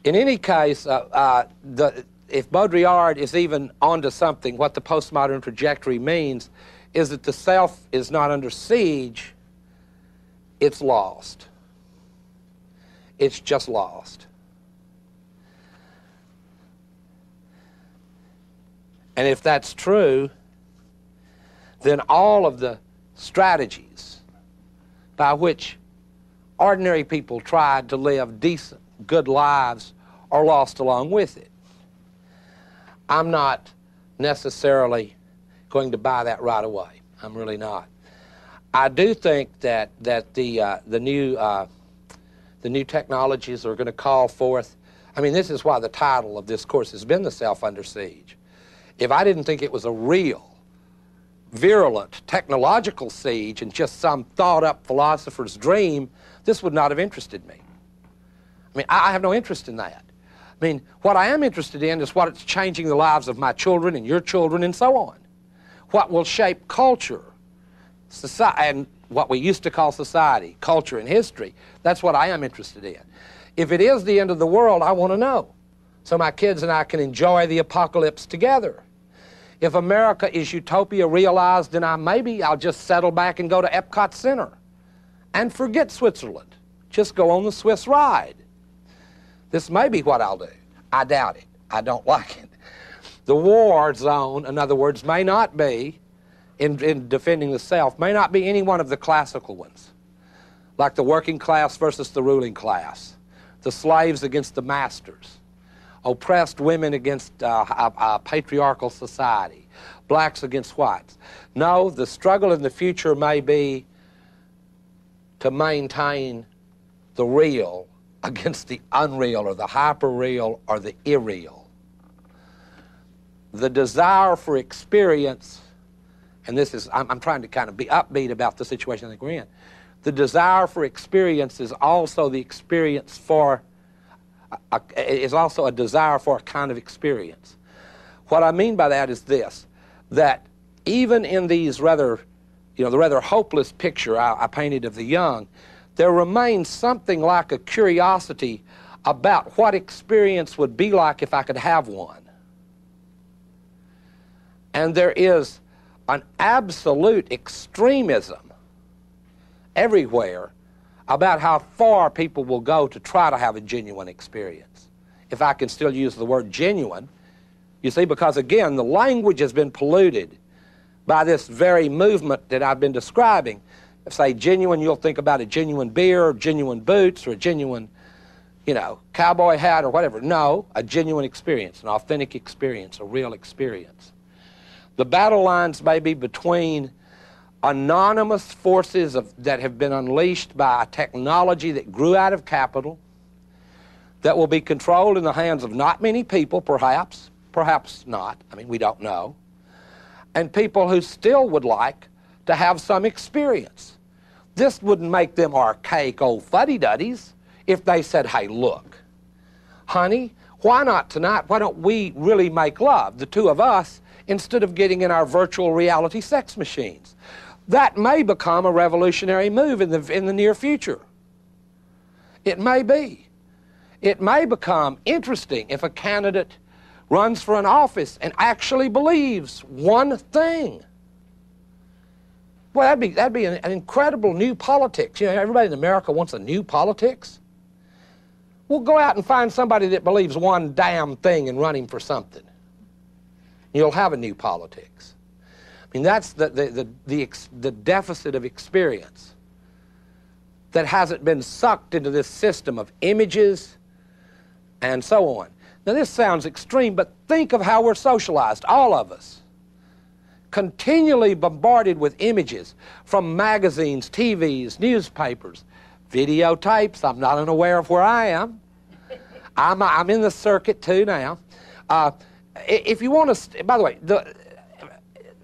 In any case, if Baudrillard is even onto something, what the postmodern trajectory means is that the self is not under siege, it's lost. It's just lost. And if that's true, then all of the strategies by which ordinary people tried to live decent, good lives are lost along with it. I'm not necessarily going to buy that right away. I'm really not. I do think that the new technologies are going to call forth. I mean, this is why the title of this course has been The Self Under Siege. If I didn't think it was a real, virulent, technological siege and just some thought-up philosopher's dream, this would not have interested me. I mean, I have no interest in that. I mean, what I am interested in is what it's changing the lives of my children and your children and so on. What will shape culture, society, and what we used to call society, culture, and history. That's what I am interested in. If it is the end of the world, I want to know, so my kids and I can enjoy the apocalypse together. If America is utopia realized, then maybe I'll just settle back and go to Epcot Center and forget Switzerland. Just go on the Swiss ride. This may be what I'll do. I doubt it. I don't like it. The war zone, in other words, may not be, in defending the self, may not be any one of the classical ones, like the working class versus the ruling class, the slaves against the masters, oppressed women against a patriarchal society, blacks against whites. No, the struggle in the future may be to maintain the real against the unreal or the hyper-real or the irreal. The desire for experience, and this is, I'm trying to kind of be upbeat about the situation I think we're in. The desire for experience is also the experience for, is also a desire for a kind of experience. What I mean by that is this, that even in these rather, the rather hopeless picture I painted of the young, there remains something like a curiosity about what experience would be like if I could have one. And there is an absolute extremism everywhere about how far people will go to try to have a genuine experience. If I can still use the word genuine, you see, because again, the language has been polluted by this very movement that I've been describing. If say genuine, you'll think about a genuine beer, or genuine boots, or a genuine, cowboy hat or whatever. No, a genuine experience, an authentic experience, a real experience. The battle lines may be between anonymous forces that have been unleashed by a technology that grew out of capital, that will be controlled in the hands of not many people, perhaps not, I mean, we don't know, and people who still would like to have some experience. This wouldn't make them archaic old fuddy-duddies if they said, hey, look, honey, why not tonight? Why don't we really make love, the two of us, instead of getting in our virtual reality sex machines? That may become a revolutionary move in the near future. It may be. It may become interesting if a candidate runs for an office and actually believes one thing. Well, that'd be an incredible new politics. Everybody in America wants a new politics. Well, go out and find somebody that believes one damn thing and run him for something. You'll have a new politics. I mean, that's the deficit of experience that hasn't been sucked into this system of images and so on. Now, this sounds extreme, but think of how we're socialized, all of us. Continually bombarded with images from magazines, TVs, newspapers, videotapes. I'm not unaware of where I am. I'm in the circuit too now. If you want to, by the way,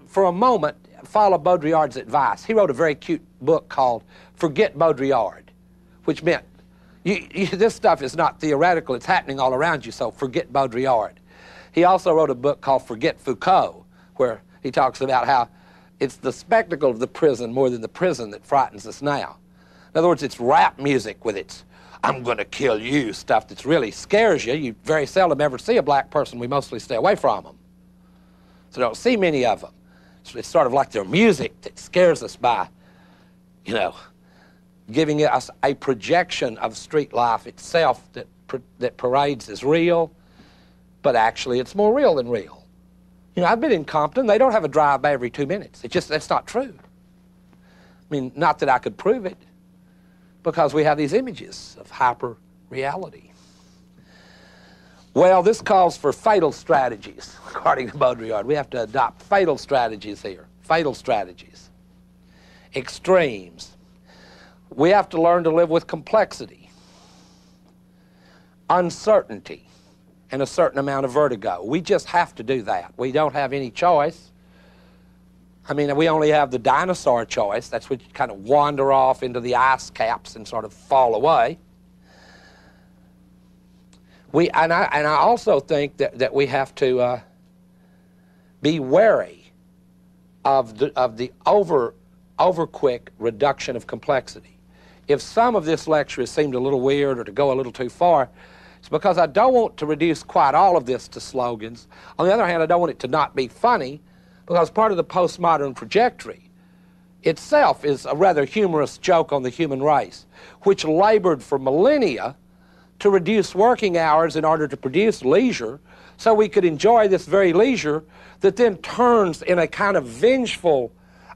for a moment, follow Baudrillard's advice. He wrote a very cute book called Forget Baudrillard, which meant this stuff is not theoretical, it's happening all around you, so forget Baudrillard. He also wrote a book called Forget Foucault, where he talks about how it's the spectacle of the prison more than the prison that frightens us now. In other words, it's rap music with its I'm going to kill you stuff that really scares you. You very seldom ever see a black person. We mostly stay away from them. So don't see many of them. So it's sort of like their music that scares us by, you know, giving us a projection of street life itself that parades as real, but actually it's more real than real. You know, I've been in Compton. They don't have a drive-by every 2 minutes. That's not true. I mean, not that I could prove it, because we have these images of hyper-reality. Well, this calls for fatal strategies, according to Baudrillard. We have to adopt fatal strategies here, fatal strategies, extremes. We have to learn to live with complexity, uncertainty, and a certain amount of vertigo. We just have to do that. We don't have any choice. I mean, we only have the dinosaur choice. That's when you kind of wander off into the ice caps and sort of fall away. And I also think that we have to be wary of the over-quick reduction of complexity. If some of this lecture has seemed a little weird or to go a little too far, it's because I don't want to reduce quite all of this to slogans. On the other hand, I don't want it to not be funny, because part of the postmodern trajectory itself is a rather humorous joke on the human race, which labored for millennia to reduce working hours in order to produce leisure so we could enjoy this very leisure that then turns in a kind of vengeful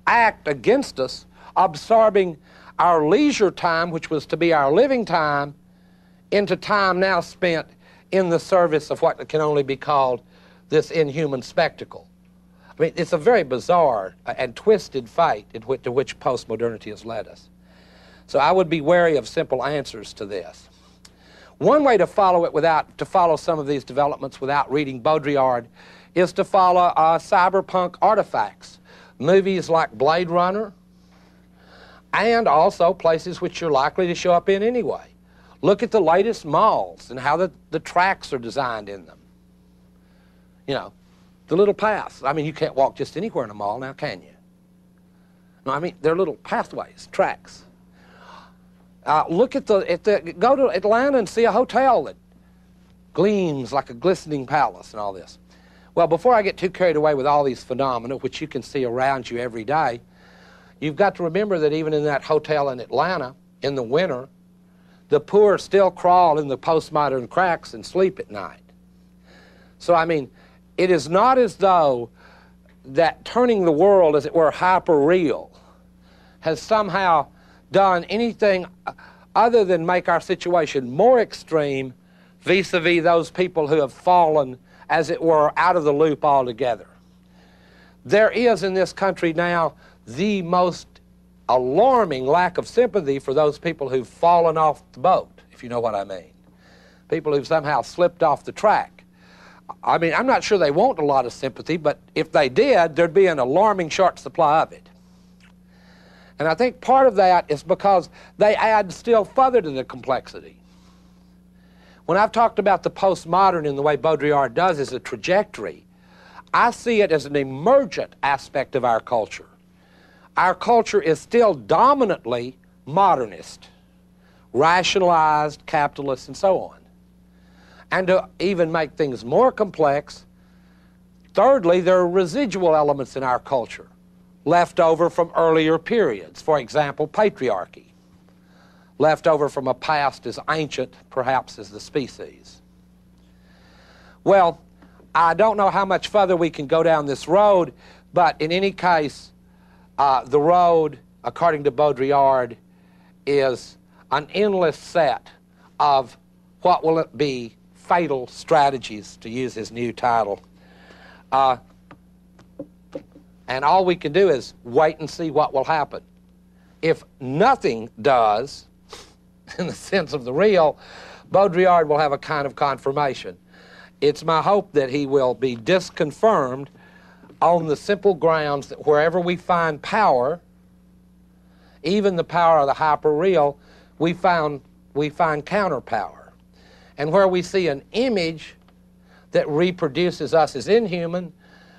act against us, absorbing our leisure time, which was to be our living time, into time now spent in the service of what can only be called this inhuman spectacle. I mean, it's a very bizarre and twisted fate to which postmodernity has led us. So I would be wary of simple answers to this. One way to follow some of these developments without reading Baudrillard is to follow cyberpunk artifacts, movies like Blade Runner, and also places which you're likely to show up in anyway. Look at the latest malls and how the tracks are designed in them. You know, the little paths. I mean, you can't walk just anywhere in a mall now, can you? No, I mean, they're little pathways, tracks. Go to Atlanta and see a hotel that gleams like a glistening palace and all this. Well, before I get too carried away with all these phenomena, which you can see around you every day, you've got to remember that even in that hotel in Atlanta, in the winter, the poor still crawl in the postmodern cracks and sleep at night. So, I mean, it is not as though that turning the world, as it were, hyper-real has somehow done anything other than make our situation more extreme vis-a-vis those people who have fallen, as it were, out of the loop altogether. There is in this country now the most alarming lack of sympathy for those people who've fallen off the boat, if you know what I mean. People who've somehow slipped off the track. I mean, I'm not sure they want a lot of sympathy, but if they did, there'd be an alarming short supply of it. And I think part of that is because they add still further to the complexity. When I've talked about the postmodern in the way Baudrillard does as a trajectory, I see it as an emergent aspect of our culture. Our culture is still dominantly modernist, rationalized, capitalist, and so on. And to even make things more complex, thirdly, there are residual elements in our culture left over from earlier periods. For example, patriarchy, left over from a past as ancient, perhaps, as the species. Well, I don't know how much further we can go down this road, but in any case, the road, according to Baudrillard, is an endless set of what will it be fatal strategies, to use his new title. And all we can do is wait and see what will happen. If nothing does, in the sense of the real, Baudrillard will have a kind of confirmation. It's my hope that he will be disconfirmed on the simple grounds that wherever we find power, even the power of the hyper-real, we find counterpower. And where we see an image that reproduces us as inhuman,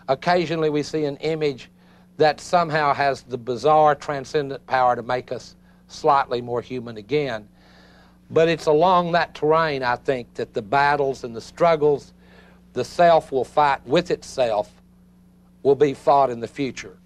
occasionally we see an image that somehow has the bizarre transcendent power to make us slightly more human again. But it's along that terrain, I think, that the battles and the struggles the self will fight with itself will be fought in the future.